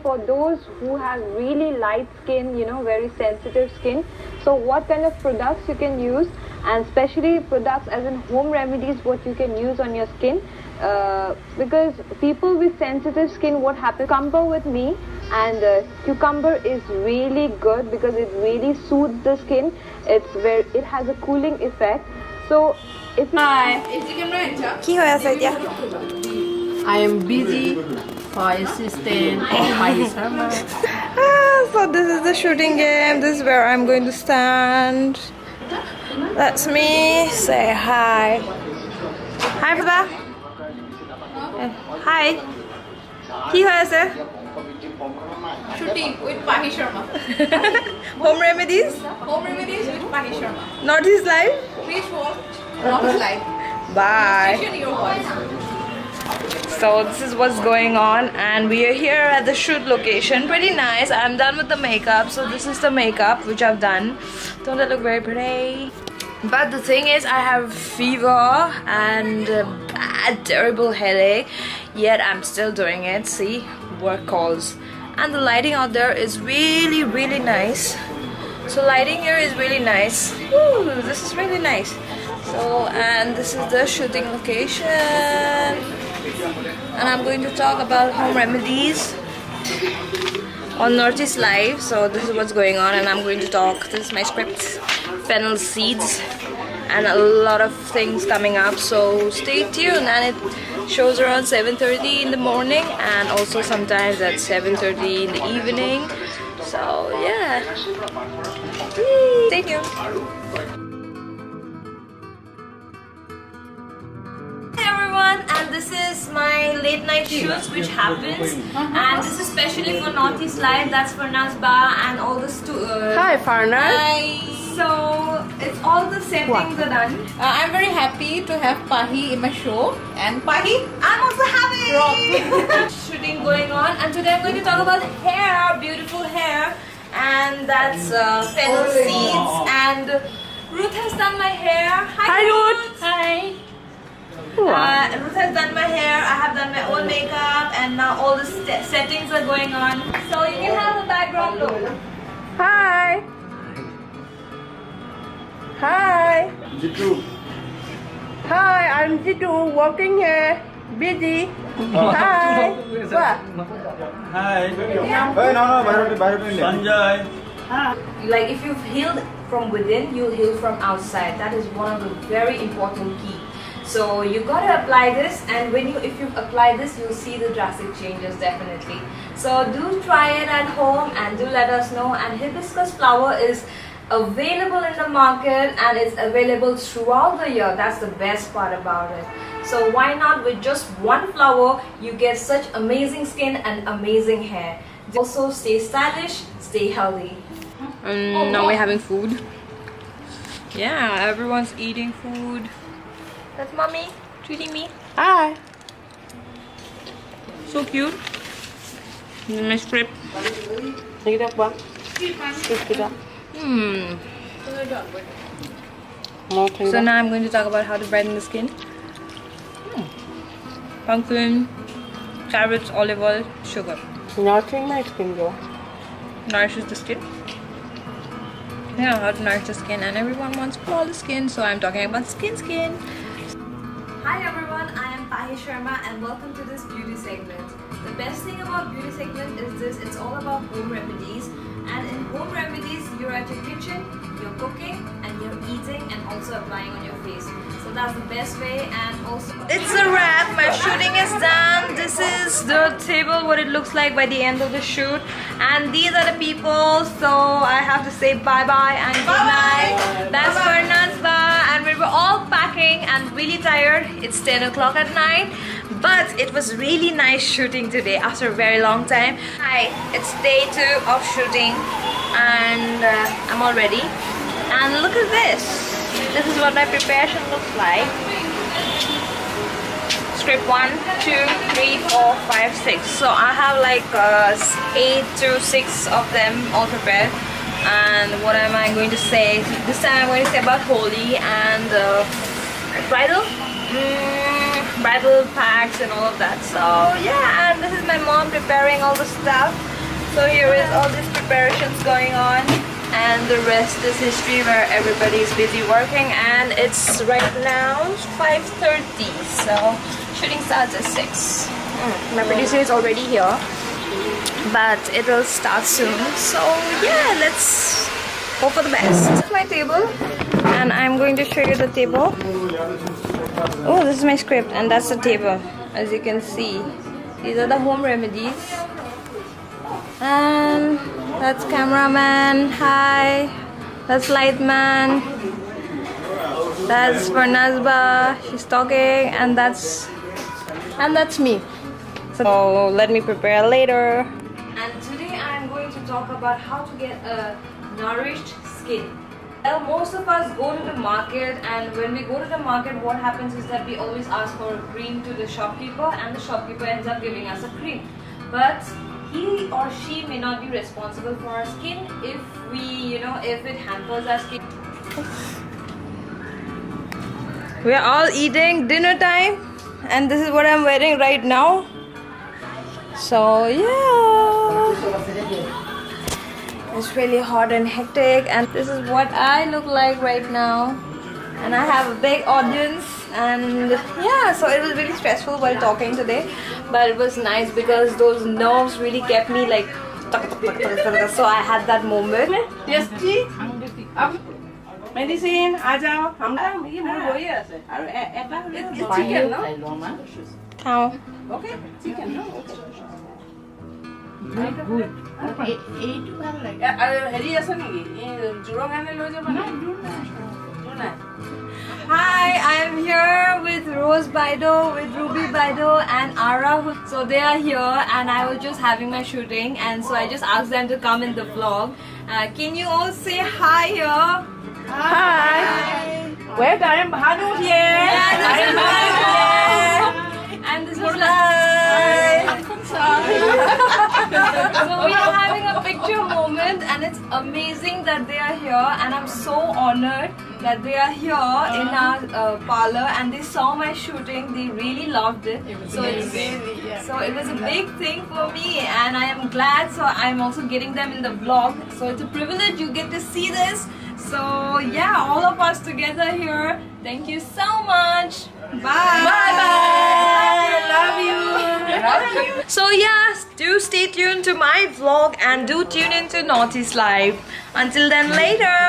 For those who have really light skin, very sensitive skin, so what kind of products you can use, and especially products as in home remedies, what you can use on your skin, because people with sensitive skin, what happens, cucumber with me, and cucumber is really good because it really soothes the skin. It has a cooling effect. So if you কি হয়ে আছে এতিয়া? I am busy for assistant or Pahi Sarmah. So this is the shooting game. This is where I'm going to stand. That's me. Say hi. Hi, Baba. Hi. কি হয়ে আছে? Shooting with Pahi Sarmah. Home remedies. Home remedies with Pahi Sarmah. Northeast Live. Please watch NORTHEASTLIVE. Bye. Station your voice. So this is what's going on, and we are here at the shoot location. Pretty nice. I'm done with the makeup, so this is the makeup which I've done. Don't I look very pretty? But the thing is, I have fever and a bad, terrible headache. Yet I'm still doing it. See, work calls, and the lighting out there is really, really nice. So lighting here is really nice. Woo, this is really nice. So, and this is the shooting location. And I'm going to talk about home remedies on Northeast Live. So this is what's going on, and I'm going to talk. This is my script, fennel seeds, and a lot of things coming up. So stay tuned, and it shows around 7:30 in the morning, and also sometimes at 7:30 in the evening. So yeah, stay tuned. And this is my late night shoots which happens, and this is especially for Northeast Live. That's for Nazba and all the Hi, Farner. Hi. So it's all the same things are done. I'm very happy to have Pahi in my show. And Pahi, I'm also happy. Shooting going on, and today I'm going to talk about hair, beautiful hair, and that's fennel seeds. And Ruth has done my hair. Hi Ruth. Hi. Ruth has done my hair, I have done my own makeup, and now all the settings are going on. So you can have a background look. Hi! Hi! Jitu. Hi, I'm Jitu, working here. Busy. Hi! What? Hi. Hey, no, Sanjay. Like if you've healed from within, you'll heal from outside. That is one of the very important key. So you gotta apply this, and if you apply this, you'll see the drastic changes definitely. So do try it at home and do let us know. And hibiscus flower is available in the market, and it's available throughout the year. That's the best part about it. So why not, with just one flower you get such amazing skin and amazing hair. Also stay stylish, stay healthy. Now we're having food. Yeah, everyone's eating food. That's mommy treating me. Hi. So cute. This is my script. So now I'm going to talk about how to brighten the skin. Pumpkin, carrots, olive oil, sugar. Nourishing my skin though. Nourishes the skin. Yeah, how to nourish the skin, and everyone wants flawless skin, so I'm talking about skin. Hi everyone, I am Pahi Sarmah, and welcome to this beauty segment. The best thing about beauty segment is this: it's all about home remedies. And in home remedies, you're at your kitchen, you're cooking, and you're eating, and also applying on your face. So that's the best way. And also, it's a wrap. My shooting is done. This is the table, what it looks like by the end of the shoot. And these are the people. So I have to say bye-bye and good night. That's for Nazba. And we were all packing and really tired. It's 10 o'clock at night. But it was really nice shooting today after a very long time. Hi, it's day 2 of shooting, and I'm all ready. And look at this. This is what my preparation looks like. Script 1, 2, 3, 4, 5, 6. So I have like 8 to 6 of them all prepared. And what am I going to say? This time I'm going to say about Holi and bridal. bridal packs and all of that. So yeah, and this is my mom preparing all the stuff. So here is all these preparations going on, and the rest is history where everybody is busy working. And it's right now 5:30, so shooting starts at 6. My producer is already here, but it will start soon. So yeah, let's hope for the best. This is my table, and I'm going to show you the table. Oh, this is my script, and that's the table. As you can see, these are the home remedies. And that's cameraman. Hi. That's lightman. That's Farnazba. She's talking, and that's me. So let me prepare later. And today I'm going to talk about how to get a nourished skin. Well, most of us go to the market, and when we go to the market, what happens is that we always ask for a cream to the shopkeeper, and the shopkeeper ends up giving us a cream. But he or she may not be responsible for our skin if if it hampers our skin. We are all eating dinner time, and this is what I'm wearing right now. So yeah, it's really hot and hectic, and this is what I look like right now. And I have a big audience, and yeah, so it was really stressful while talking today, but it was nice because those nerves really kept me like so I had that moment. Yes, ji. Medicine, ajao. Hamda megi mor boye ase. Aru eta chicken no? Cow. Okay, chicken no? Good. Eight ভাল লাগে। আৰু হেৰি আছে নেকি? জুৰং আনে লৈ যাব না? জুৰ নাই। Hi, I am here with Rose Baido, with Ruby Baido and Ara. So they are here, and I was just having my shooting, and so I just asked them to come in the vlog. Can you all say hi here? Hi. Where I am Bhanu here. Yeah, this is Bhanu. And this is Lai. So we are having a picture moment, and it's amazing that they are here, and I'm so honored that they are here in our parlor, and they saw my shooting. They really loved it. So it was a big thing for me, and I am glad. So I'm also getting them in the vlog. So it's a privilege you get to see this. So yeah, all of us together here. Thank you so much. Bye. Bye bye. Love you. Love you. So yeah, do stay tuned to my vlog, and do tune into Northeast Live. Until then, later.